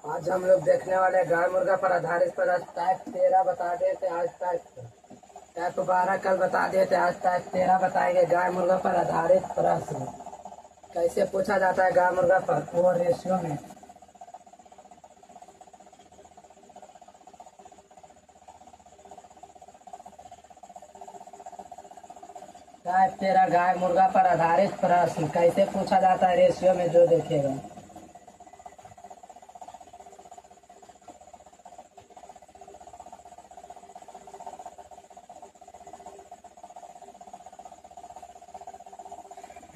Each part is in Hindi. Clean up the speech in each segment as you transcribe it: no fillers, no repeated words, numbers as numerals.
आज हम लोग देखने वाले गाय मुर्गा पर आधारित पर आज टाइप 13 बता देते। आज टाइप 12 कल बता देते। आज टाइप 13 बताएंगे गाय मुर्गा पर आधारित प्रश्न कैसे पूछा जाता है गाय मुर्गा पर वो रेशियो में। टाइप 13 गाय मुर्गा पर आधारित प्रश्न कैसे पूछा जाता है रेशियो में, जो देखेगा।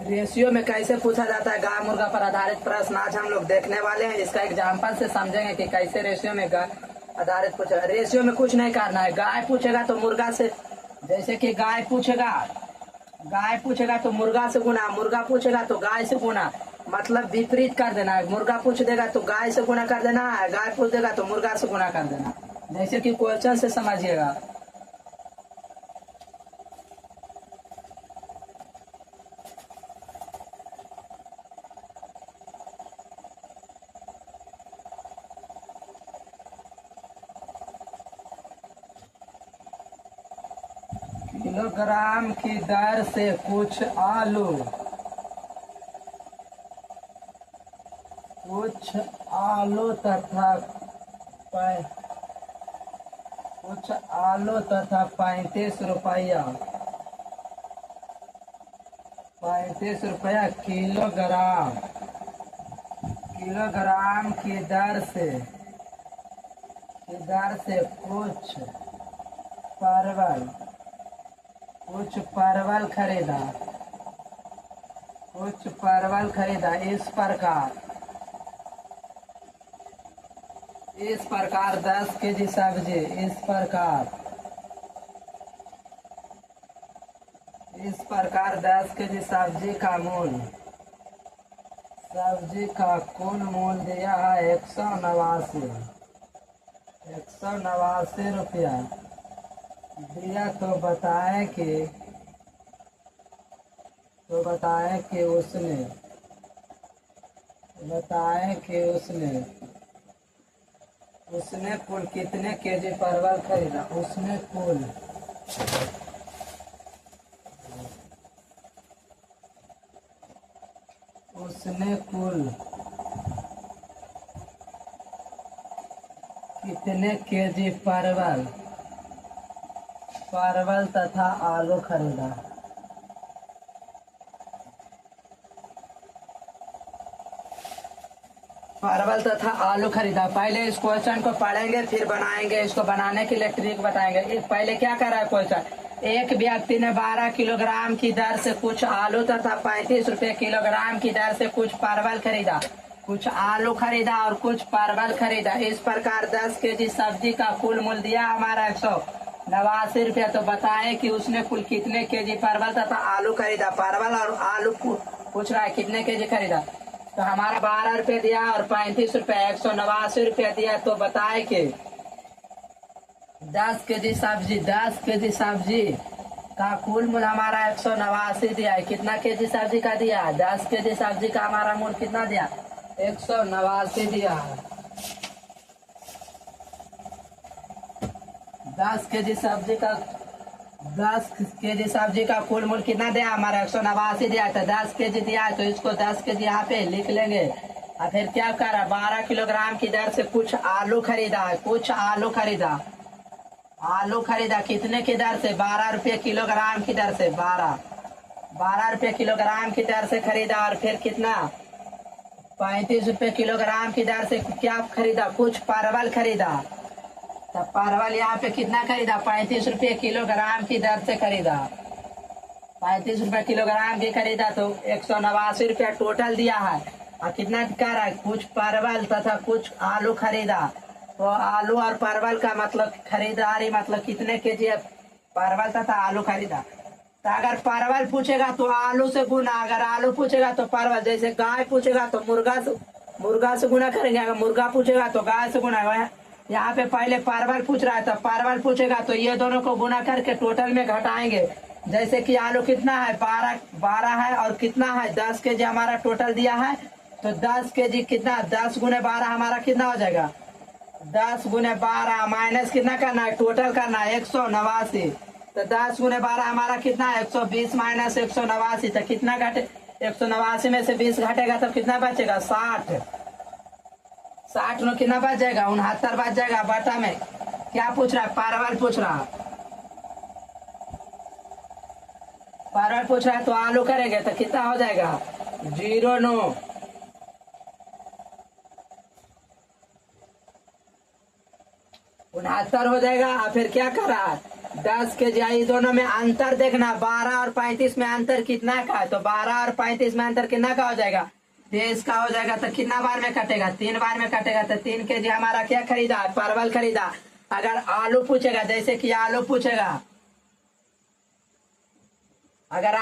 रेशियो में कैसे पूछा जाता है गाय मुर्गा पर आधारित प्रश्न आज हम लोग देखने वाले हैं। इसका एग्जाम्पल से समझेंगे कि कैसे रेशियो में गाय आधारित पूछेगा। रेशियो में कुछ नहीं करना है। गाय पूछेगा तो मुर्गा से, जैसे कि गाय पूछेगा तो मुर्गा से गुना, मुर्गा पूछेगा तो गाय से गुना, मतलब विपरीत कर देना है। मुर्गा पूछ देगा तो गाय से गुना कर देना है, गाय पूछ देगा तो मुर्गा से गुना कर देना। जैसे कि क्वेश्चन से समझिएगा। किलोग्राम की दर से कुछ आलू तथा 35 रुपया किलोग्राम की दर से कुछ परवल खरीदा। इस प्रकार 10 केजी सब्जी, इस प्रकार 10 केजी सब्जी का कुल मूल्य दिया है 189 रुपया दिया। तो बताएं कि उसने कुल कितने केजी परवल खरीदा। उसने कुल कितने केजी परवल तथा आलू खरीदा। पहले इस क्वेश्चन को पढ़ेंगे फिर बनाएंगे। इसको बनाने के लिए ट्रिक बताएंगे। पहले क्या कर रहा है क्वेश्चन। एक व्यक्ति ने 12 किलोग्राम की दर से कुछ आलू तथा 35 रुपए किलोग्राम की दर से कुछ परवल खरीदा। कुछ आलू खरीदा और कुछ परवल खरीदा। इस प्रकार 10 केजी सब्जी का कुल मूल्य दिया हमारा 189 रुपया। तो बताएं कि उसने कुल कितने केजी परवल तथा आलू खरीदा। परवल और आलू पूछ रहा है कितने केजी खरीदा। तो हमारा 12 रुपये दिया और 35 रुपये 189 रुपया दिया। तो बताए कि 10 केजी सब्जी का कुल मूल्य हमारा 189 दिया है। कितना केजी सब्जी का दिया। 10 केजी सब्जी का हमारा मूल्य कितना दिया, 189 दिया है। 10 केजी सब्जी का कुल मूल्य कितना दिया हमारा 189 दिया। तो 10 केजी दिया है तो इसको 10 केजी यहाँ पे लिख लेंगे। और फिर क्या करा, 12 किलोग्राम की दर से कुछ आलू खरीदा। कितने की दर से, 12 रुपये किलोग्राम की दर से, 12 रुपये किलोग्राम की दर से खरीदा। और फिर कितना, 35 रुपये किलोग्राम की दर से क्या खरीदा, कुछ परवल खरीदा। तब परवल यहाँ पे कितना खरीदा, 35 रुपये किलोग्राम की दर से खरीदा। 35 रुपये किलोग्राम की खरीदा तो 189 रुपया टोटल दिया है। और कितना कर रहा है, कुछ परवल तथा कुछ आलू खरीदा। तो आलू और परवल का मतलब खरीदारी, मतलब कितने केजी है परवल तथा आलू खरीदा। तो अगर परवल पूछेगा तो आलू से गुना, अगर आलू पूछेगा तो परवल। जैसे गाय पूछेगा तो मुर्गा से गुना करेंगे, अगर मुर्गा पूछेगा तो गाय से गुना। यहाँ पे पहले परवल पूछ रहा है तो परवल पूछेगा तो ये दोनों को गुना करके टोटल में घटाएंगे। जैसे कि आलू कितना है, 12 है और कितना है 10 केजी हमारा टोटल दिया है तो 10 kg कितना, 10 × 12 हमारा कितना हो जाएगा, 10 × 12 माइनस कितना करना है, टोटल करना है 189। तो 10 × 12 हमारा कितना है, 120 माइनस 189, तो कितना घटे, 189 में से 20 घटेगा तो कितना बचेगा, 60। 60 में कितना बच जाएगा, 69 बच जाएगा। बटा में क्या पूछ रहा है, परवल पूछ रहा है, परवल पूछ रहा है। तो आलू करेंगे तो कितना हो जाएगा, 0,9। 69 हो जाएगा। और फिर क्या कर रहा है, 10 kg, दोनों में अंतर देखना, 12 और 35 में अंतर कितना का है, तो 12 और 35 में अंतर कितना का हो जाएगा, 23 का हो जाएगा। तो कितना बार में कटेगा, 3 बार में कटेगा। तो 3 kg हमारा क्या खरीदा, परवल खरीदा। अगर आलू पूछेगा, जैसे कि आलू पूछेगा, अगर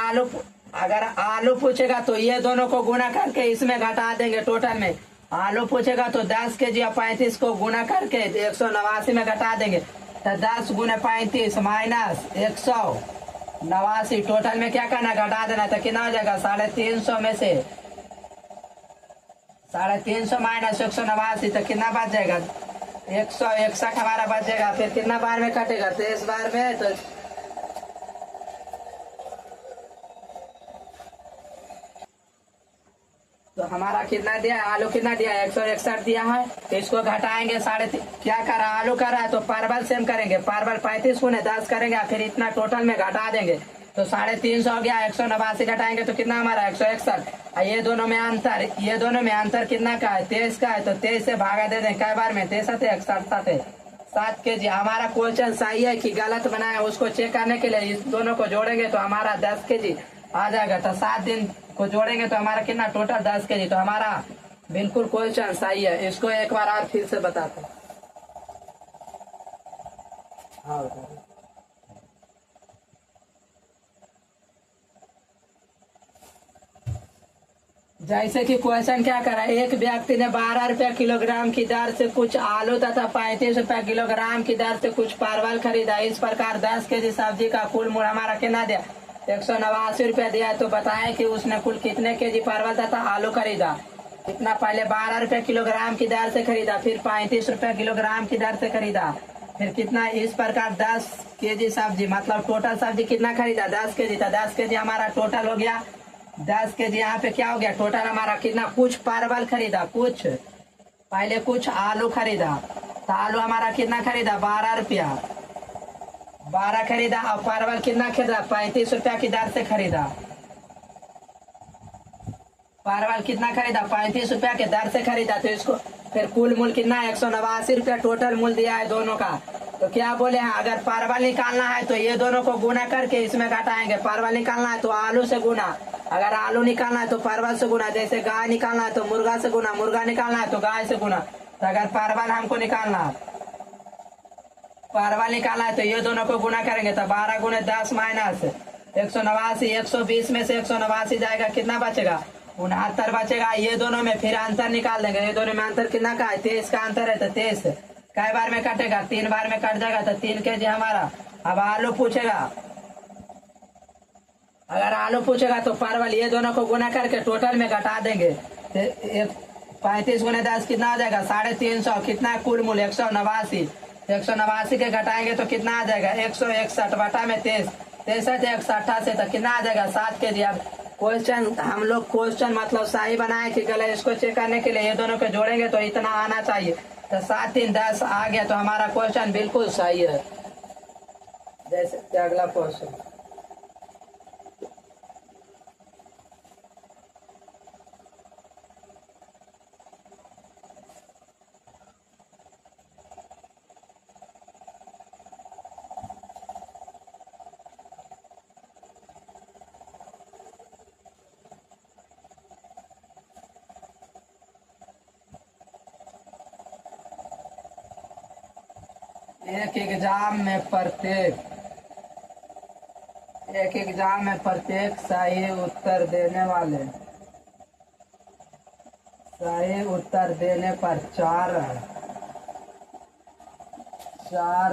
आलू पूछेगा तो ये दोनों को गुना करके इसमें घटा देंगे टोटल में। आलू पूछेगा तो 10 kg और 35 को गुना करके 189 में घटा देंगे। तो 10 × 35 माइनस 189, टोटल में क्या करना, घटा देना। तो कितना हो जाएगा, 350 में से 350 माइनस 189, तो कितना बच जाएगा, 161 हमारा बच जाएगा। फिर कितना बार में कटेगा, 23 बार में। तो हमारा कितना दिया है, आलू कितना दिया है, 161 दिया है। तो इसको घटाएंगे, क्या करा, आलू करा है तो परवल सेम करेंगे, परवल 35 × 10 करेंगे, फिर इतना टोटल में घटा देंगे। तो 350 हो गया, 189 घटाएंगे तो कितना हमारा 161। ये दोनों में अंतर कितना का है, 23 का है। तो 23 से भागा दे दें, कई बार में, 63 7 kg। हमारा क्वेश्चन सही है कि गलत बनाया, उसको चेक करने के लिए इस दोनों को जोड़ेंगे तो हमारा 10 kg आ जाएगा। तो 7 दिन को जोड़ेंगे तो हमारा कितना, टोटल 10 kg। तो हमारा बिल्कुल क्वेश्चन सही है। इसको एक बार और फिर से बताते हैं। हाँ, जैसे कि क्वेश्चन क्या करा, एक व्यक्ति ने 12 रुपया किलोग्राम की दर से कुछ आलू तथा 35 रुपया किलोग्राम की दर से कुछ परवल खरीदा। इस प्रकार 10 kg सब्जी का कुल मूल्य हमारा कितना दिया, 189 रुपया दिया। तो बताएं कि उसने कुल कितने kg परवल तथा आलू खरीदा। कितना, पहले 12 रुपया किलोग्राम की दर से खरीदा, फिर 35 रुपया किलोग्राम की दर से खरीदा, फिर कितना, इस प्रकार 10 kg सब्जी, मतलब टोटल सब्जी कितना खरीदा, 10 kg था। 10 kg हमारा टोटल हो गया। 10 kg यहाँ पे क्या हो गया, टोटल हमारा कितना, कुछ परवल खरीदा, पहले कुछ आलू खरीदा। तो आलू हमारा कितना खरीदा, 12 रुपया, 12 खरीदा। और परवल कितना खरीदा, 35 रुपया की दर से खरीदा। परवल कितना खरीदा, 35 रुपया के दर से खरीदा। तो इसको फिर कुल मूल्य कितना, 189 रुपया टोटल मूल्य दिया है दोनों का। तो क्या बोले हैं, अगर परवल निकालना है तो ये दोनों को गुना करके इसमें घटाएंगे। परवल निकालना है तो आलू से गुना, अगर आलू निकालना है तो परवल से गुना। जैसे गाय निकालना है तो मुर्गा से गुना, मुर्गा निकालना है तो गाय से गुना। तो अगर परवल हमको निकालना है तो ये दोनों को गुना करेंगे। तो 12 × 10 माइनस 189, 120 में से 189 जाएगा, कितना बचेगा, 69 बचेगा। ये दोनों में फिर अंतर निकाल देंगे। ये दोनों में अंतर कितना का है, 23 का अंतर है। तो 23 कई बार में कटेगा, 3 बार में कट जाएगा। तो 3 kg हमारा। अब आलू पूछेगा, अगर आलू पूछेगा तो परवल, ये दोनों को गुना करके टोटल में घटा देंगे। 35 × 10 कितना आ जाएगा, 350। कितना कुल मूल्य, 189। 189 के घटाएंगे तो कितना आ जाएगा, 161 बटा में 23, 63 188 तो कितना आ जाएगा, 7 kg। अब क्वेश्चन हम लोग मतलब सही बनाए कि गलत, इसको चेक करने के लिए ये दोनों को जोड़ेंगे तो इतना आना चाहिए। तो 7 3 10 आ गया। तो हमारा क्वेश्चन बिल्कुल सही है। जैसे अगला क्वेश्चन, एक एग्जाम में प्रत्येक सही उत्तर देने पर 4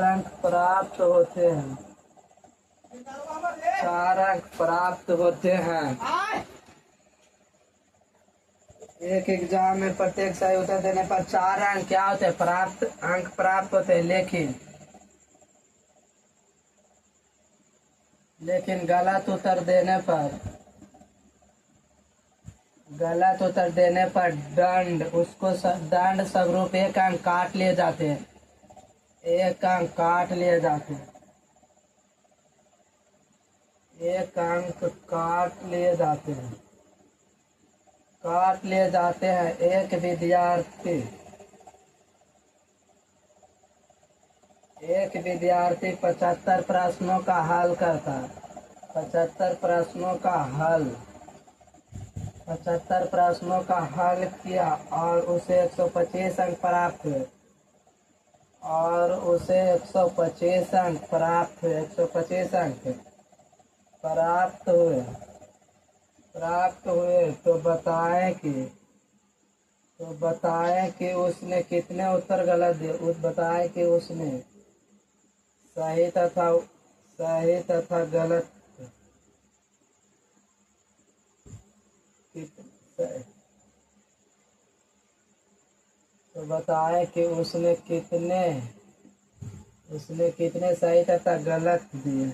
अंक प्राप्त होते हैं। 4 अंक प्राप्त होते हैं। एक एग्जाम में प्रत्येक सही उत्तर देने पर 4 अंक क्या होते हैं, प्राप्त अंक प्राप्त होते हैं। लेकिन गलत उत्तर देने पर दंड स्वरूप 1 अंक काट लिए जाते हैं। 1 अंक काट लिए जाते हैं। 1 अंक काट लिए जाते हैं। एक विद्यार्थी 75 प्रश्नों का हल करता है। 75 प्रश्नों का हल किया और उसे 125 अंक प्राप्त हुए। 125 अंक प्राप्त हुए तो बताएं कि उसने कितने उत्तर गलत दिए। बताएं कि उसने सही तथा गलत तो बताएं कि उसने कितने सही तथा गलत दिए।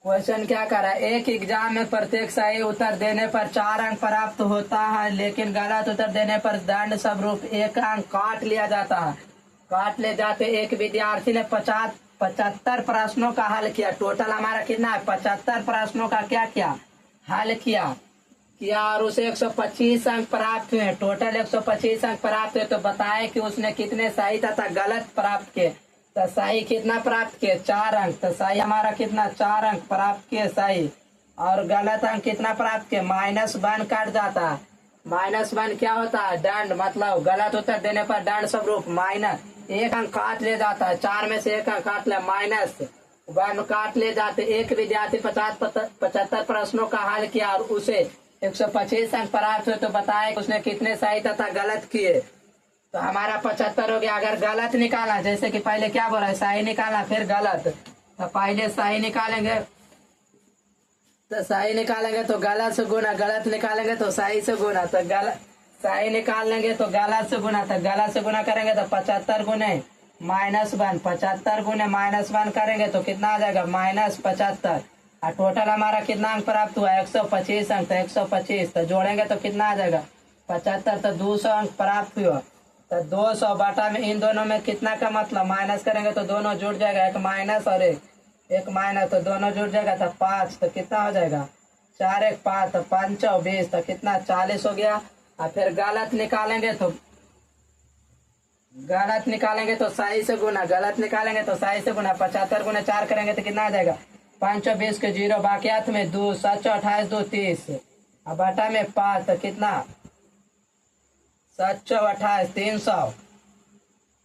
क्वेश्चन क्या कर रहा है, एक एग्जाम में प्रत्येक सही उत्तर देने पर 4 अंक प्राप्त होता है, लेकिन गलत उत्तर देने पर दंड स्वरूप 1 अंक काट लिया जाता है। काट ले जाते एक विद्यार्थी ने 75 प्रश्नों का हल किया। टोटल हमारा कितना है, 75 प्रश्नों का क्या किया, हल किया और उसे 125 अंक प्राप्त हुए। टोटल 125 अंक प्राप्त हुए तो बताए कि उसने कितने सही तथा गलत प्राप्त किए। तो सही कितना प्राप्त किए, 4 अंक। तो सही हमारा कितना, 4 अंक प्राप्त किए सही। और गलत अंक कितना प्राप्त किए, -1 कट जाता है। -1 क्या होता है, दंड। मतलब गलत उत्तर देने पर दंड स्वरूप -1 अंक काट ले जाता है। 4 में से 1 अंक काट ले, -1 काट ले जाते। एक विद्यार्थी 75 प्रश्नों का हल किया और उसे 125 अंक प्राप्त हुए तो बताए उसने कितने सही तथा गलत किए। तो हमारा 75 हो गया। अगर गलत निकालना, जैसे कि पहले क्या बोला है, सही निकालना फिर गलत, तो पहले सही निकालेंगे तो गलत से गुना, गलत निकालेंगे तो सही से गुना, तो सही निकाल लेंगे तो गलत से गुना, तो गलत से गुना करेंगे तो 75 गुने -1, 75 गुने -1 करेंगे तो कितना आ जाएगा, -75। और टोटल हमारा कितना अंक प्राप्त हुआ, 125 अंक। तो 125 तो जोड़ेंगे तो कितना आ जाएगा, 75। तो 200 अंक प्राप्त हुआ। तो 200 बटा में इन दोनों में कितना का मतलब माइनस करेंगे तो दोनों जुड़ जाएगा, एक माइनस और एक माइनस, तो दोनों जुड़ जाएगा तो 5। तो कितना हो जाएगा, 4 1 5, तो 5 4 20, तो कितना 40 हो गया। और फिर गलत निकालेंगे तो सही से गुना, 75 गुना 4 करेंगे तो कितना आ जाएगा, 5 4 20 के 0, बाकियात में 2, 7 4 28 2 30, और बटा में 5, तो कितना 7 4 28 300।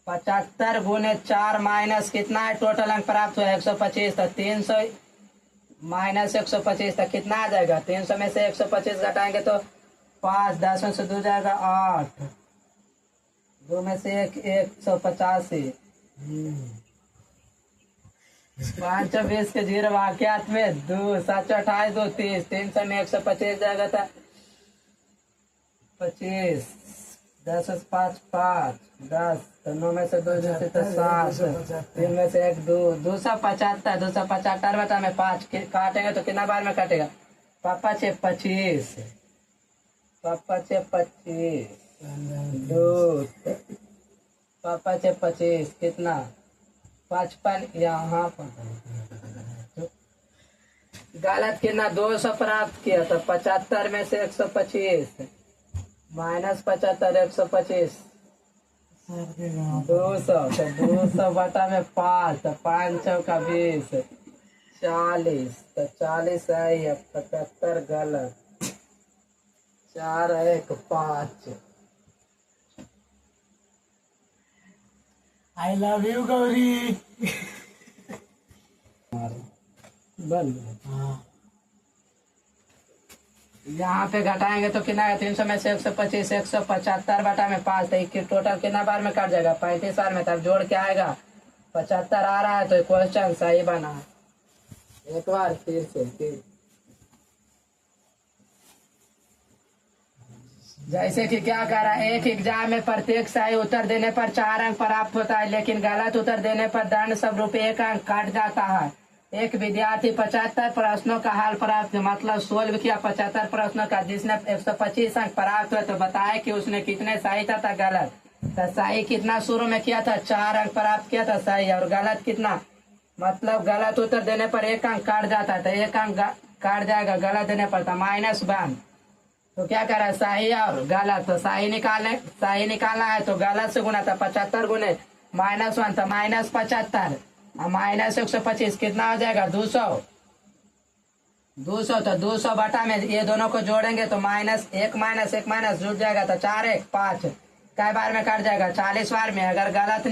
75 गुने 4 माइनस कितना है, टोटल अंक प्राप्त हुआ 125। तो 300 माइनस 125, तो कितना आ जाएगा, 300 में से 125 घटाएंगे तो 5, 10 में से 2 जाएगा 8, 2 में से 1 185, 5 20 के 0, वाक्यात में 2, 7 28 2 30, 300 में 125 जाएगा था 25, 10 5 5 10, तो 9 में से 2 जाते तो 7, 3 में से 1 2, 275 बता में 5 काटेंगे तो कितना बार में काटेगा, पापा 25 2, पापा 25 कितना 55, यहाँ पर गलत कितना 200 प्राप्त किया। तो 75 में से 125 माइनस 75 125 200, तो 200 बटा में 5, तो 5 का 20 40, तो 40 सही है, 75 गलत, 4 1 5। I love you Gauri. बंद। हाँ, यहाँ पे घटाएंगे तो कितना है, 300 में से 125, 175 बटा में 5, तो टोटल कितना बार में कट जाएगा, 35 बार में। तब जोड़ के आएगा 75 आ रहा है, तो क्वेश्चन सही बना। एक बार फिर से फिर जैसे कि क्या कह रहा है, एक एग्जाम में प्रत्येक सही उत्तर देने पर 4 अंक प्राप्त होता है, लेकिन गलत उत्तर देने पर दंड स्वरूप 1 अंक काट जाता है। एक विद्यार्थी 75 प्रश्नों का हल प्राप्त मतलब सोल्व किया 75 प्रश्नों का, जिसने 125 अंक प्राप्त हुए, तो बताया कि उसने कितने सही तथा गलत। तो सही कितना शुरू में किया था, 4 अंक प्राप्त किया था सही, और गलत कितना मतलब गलत उत्तर देने पर 1 अंक काट जाता है, तो 1 अंक काट जाएगा गलत देने पर, तो -1। तो क्या कर रहा है, सही और गलत, तो सही निकालना है तो गलत से गुना था, 75 गुने -1 तो -75 और -125 कितना हो जाएगा, 200। 200 तो 200 बटा में ये दोनों को जोड़ेंगे तो -1 -1 माइनस जुड़ जाएगा, तो 4 1 5 कई बार में कट जाएगा, 40 बार में। अगर गलत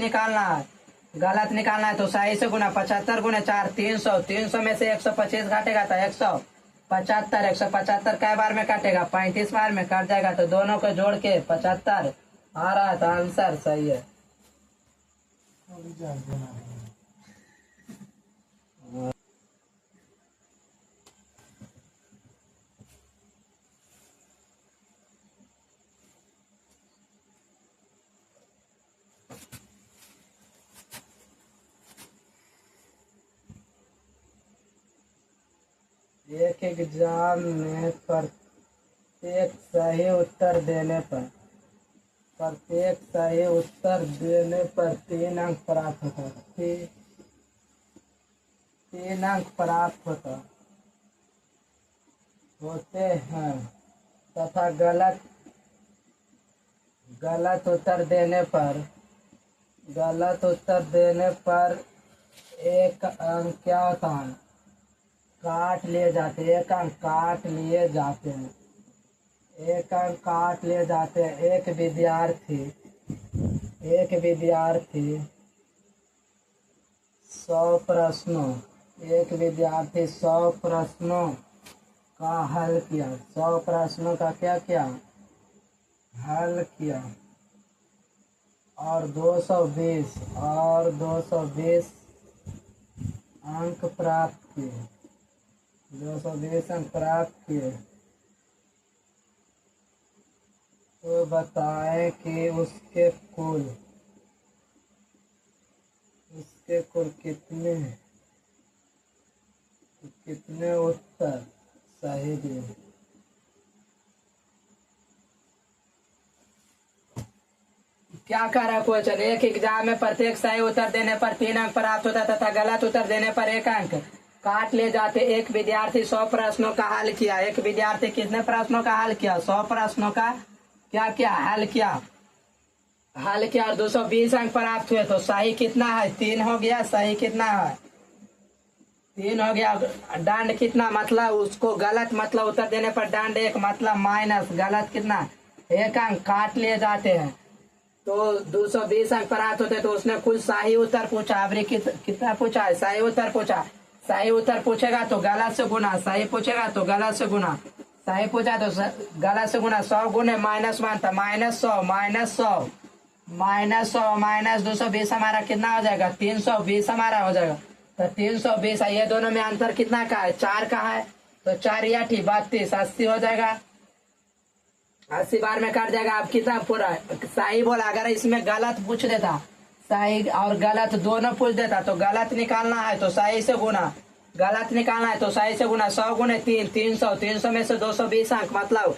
निकालना है तो सही से गुना, 75 गुने 4 300, 300 में से 125 घटेगा तो 175, 175 कई बार में काटेगा, 35 बार में कट जाएगा, तो दोनों को जोड़ के 75 आ रहा है, तो आंसर सही है। एक एग्जाम में प्रत्येक सही उत्तर देने पर 3 अंक प्राप्त होते हैं तथा गलत उत्तर देने पर 1 अंक क्या होता है, काट लिए जाते हैं, 1 अंक काट लिए जाते हैं, 1 अंक काट लिए जाते हैं। एक विद्यार्थी 100 प्रश्नों का हल किया, 100 प्रश्नों का क्या किया, हल किया, और 220 अंक प्राप्त किए, 220 अंक प्राप्त किए। तो बताएं कि उसके कुल कितने उत्तर सही दिए। क्या कर रहा है क्वेश्चन, एक एग्जाम में प्रत्येक सही उत्तर देने पर 3 अंक प्राप्त होता तथा गलत उत्तर देने पर 1 अंक काट ले जाते। एक विद्यार्थी 100 प्रश्नों का हल किया, एक विद्यार्थी कितने प्रश्नों का हल किया, 100 प्रश्नों का क्या किया, हल किया और 220 अंक प्राप्त हुए। तो सही कितना है, 3 हो गया, सही कितना है, 3 हो गया। दंड कितना मतलब उसको गलत मतलब उत्तर देने पर दंड 1 मतलब माइनस, गलत कितना 1 अंक काट लिए जाते हैं। तो 220 अंक प्राप्त होते, तो उसने कुल सही उत्तर पूछा, अभी कितना पूछा है, सही उत्तर पूछा। सही उत्तर पूछेगा तो गलत से गुना, सही पूछेगा तो गलत से गुना, सही पूछा तो गलत से गुना, 100 गुने -1 था, -100 माइनस 220 हमारा कितना हो जाएगा, 320 हमारा हो जाएगा। तो 320 ये दोनों में अंतर कितना का है, 4 का है, तो 4 या 32 80 हो जाएगा, 80 बार में कट जाएगा। अब कितना पूरा सही बोला, अगर इसमें गलत पूछ देता, सही और गलत दोनों पूछ देता, तो गलत निकालना है तो सही से गुना, 100 गुने 3 300, 300 में से 220 अंक मतलब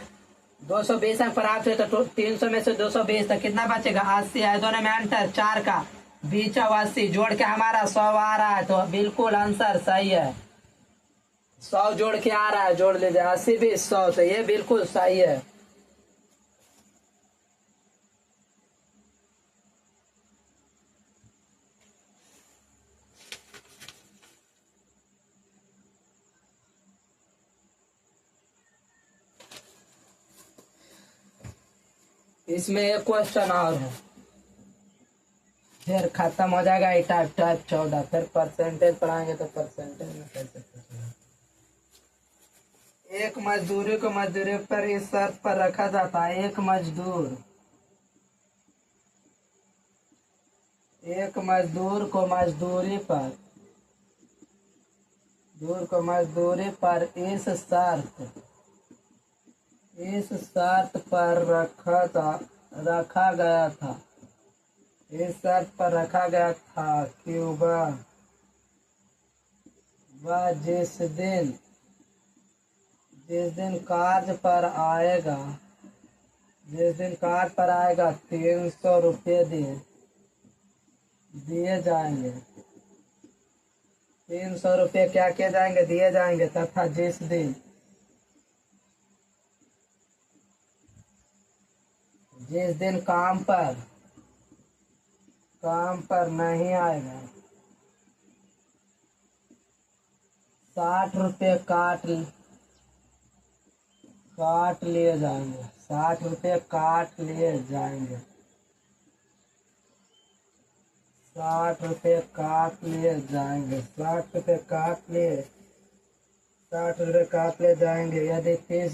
220 अंक प्राप्त हुए, तो 300 में से 220 तो कितना बचेगा, 80 है, दोनों में अंतर 4 का, बीच 80 जोड़ के हमारा 100 आ रहा है, तो बिल्कुल आंसर सही है। 100 जोड़ के आ रहा है, जोड़ लीजिए 80 20 100, तो ये बिल्कुल सही है। इसमें एक क्वेश्चन और है, फिर खत्म हो जाएगा ये टाइप 14, फिर परसेंटेज पढ़ाएंगे तो परसेंटेज में कैसे पूछेंगे। एक मजदूरी को मजदूरी पर इस शर्त पर रखा जाता है, एक मजदूर को मजदूरी पर दूर को मजदूरी पर इस शर्त पर रखा गया था। इस शर्त पर रखा गया था कि वह जिस दिन कार्य पर आएगा 300 रुपये दिए जाएंगे। 300 रुपये क्या किए जाएंगे? दिए जाएंगे। तथा जिस दिन काम पर नहीं आएगा 60 रुपये काट लिए जाएंगे। 60 रुपये काट लिए जाएंगे। 60 रुपये काट लिए जाएंगे। 60 रुपये काट लिए जाएंगे यदि 30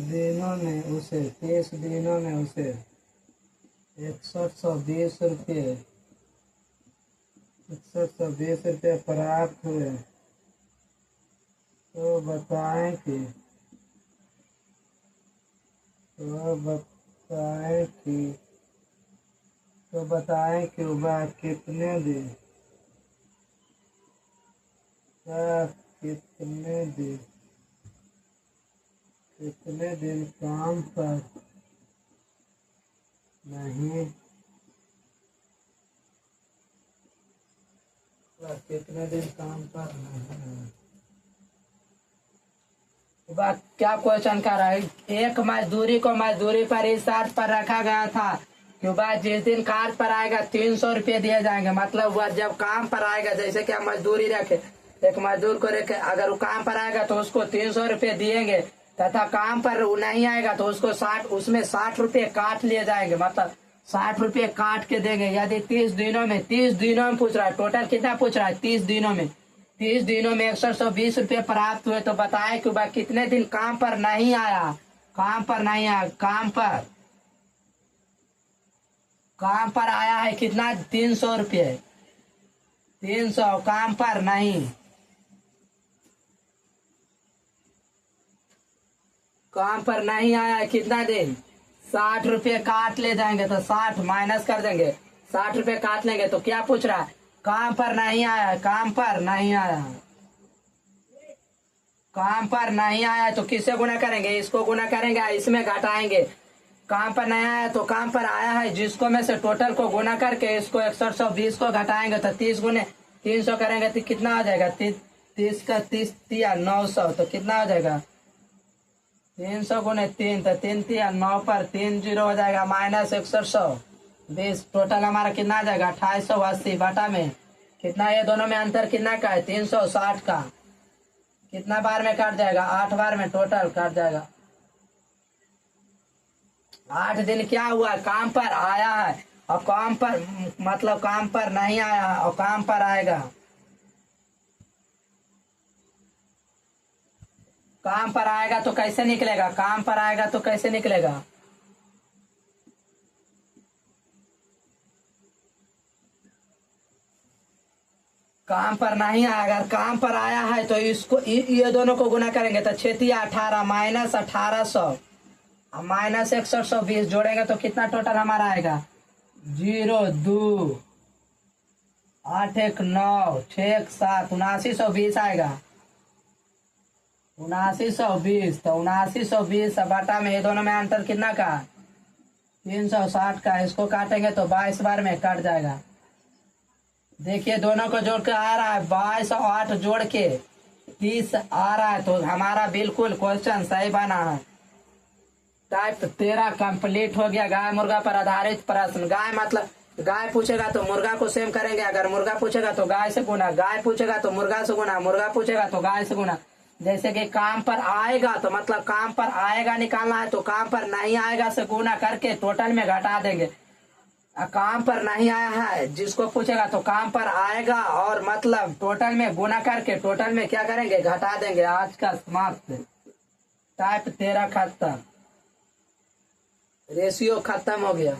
दिनों में उसे 6120 रुपये प्राप्त हुए तो बताएं कि वह कितने दिन काम पर नहीं बात क्या क्वेश्चन कर रहा है? एक मजदूरी को मजदूरी पर इस शर्त पर रखा गया था कि वह जिस दिन कार्य पर आएगा 300 रुपये दिए जाएंगे। मतलब वह जब काम पर आएगा, जैसे कि हम मजदूरी रखे, एक मजदूर को रखे, अगर वो काम पर आएगा तो उसको 300 रुपये दिएंगे। तथा काम पर वो नहीं आएगा तो उसको 60 रुपये काट लिए जाएंगे। मतलब 60 रुपये काट के देंगे यदि 30 दिनों में पूछ रहा है। टोटल कितना पूछ रहा है? 30 दिनों में 6120 रुपये प्राप्त हुए तो बताए कि वह कितने दिन काम पर नहीं आया। काम पर आया है कितना? 300 रुपये। 300 काम पर नहीं, आया है कितना दिन? 60 रुपये काट ले जाएंगे तो 60 माइनस कर देंगे। 60 रुपये काट लेंगे तो क्या पूछ रहा है? काम पर नहीं आया। काम पर नहीं आया तो किससे गुना करेंगे? इसको गुना करेंगे, इसमें घटाएंगे। काम पर नहीं आया तो काम पर आया है जिसको में से टोटल को गुना करके इसको 6120 को घटाएंगे तो 30 गुने 300 करेंगे तो कितना हो जाएगा? 30 का 30 या 900 तो कितना हो जाएगा? 300 गुने 3 तो 3 या 9 पर 3 जीरो हो जाएगा माइनस 6120। टोटल हमारा कितना आ जाएगा? 2880 बटा में कितना? ये दोनों में अंतर कितना का है? 360 का। कितना बार में कट जाएगा? 8 बार में टोटल कट जाएगा। 8 दिन क्या हुआ? काम पर आया है और काम पर मतलब काम पर नहीं आया और काम पर आएगा। काम पर आएगा तो कैसे निकलेगा? काम पर आएगा तो कैसे निकलेगा? काम पर नहीं आया। अगर काम पर आया है तो इसको ये दोनों को गुना करेंगे तो 6 18 माइनस 1800 माइनस 6120 जोड़ेंगे तो कितना टोटल हमारा आएगा? 0 2 8 1 9 6 1 7 7920 आएगा। 7920 तो 7920 बटा में ये दोनों में अंतर कितना का? 360 का। इसको काटेंगे तो 22 बार में कट जाएगा। देखिए दोनों को जोड़ के आ रहा है 22 और 8 जोड़ के 30 आ रहा है तो हमारा बिल्कुल क्वेश्चन सही बना है। टाइप 13 कंप्लीट हो गया। गाय मुर्गा पर आधारित प्रश्न। गाय मतलब गाय पूछेगा तो मुर्गा को सेम करेंगे। अगर मुर्गा पूछेगा तो गाय से गुना, गाय पूछेगा तो मुर्गा से गुना, मुर्गा पूछेगा तो गाय से गुना। जैसे कि काम पर आएगा तो मतलब काम पर आएगा निकालना है तो काम पर नहीं आएगा से गुना करके टोटल में घटा देंगे। काम पर नहीं आया है जिसको पूछेगा तो काम पर आएगा और मतलब टोटल में गुना करके टोटल में क्या करेंगे? घटा देंगे। आज का समाप्त। टाइप 13 खत्म। रेशियो खत्म हो गया।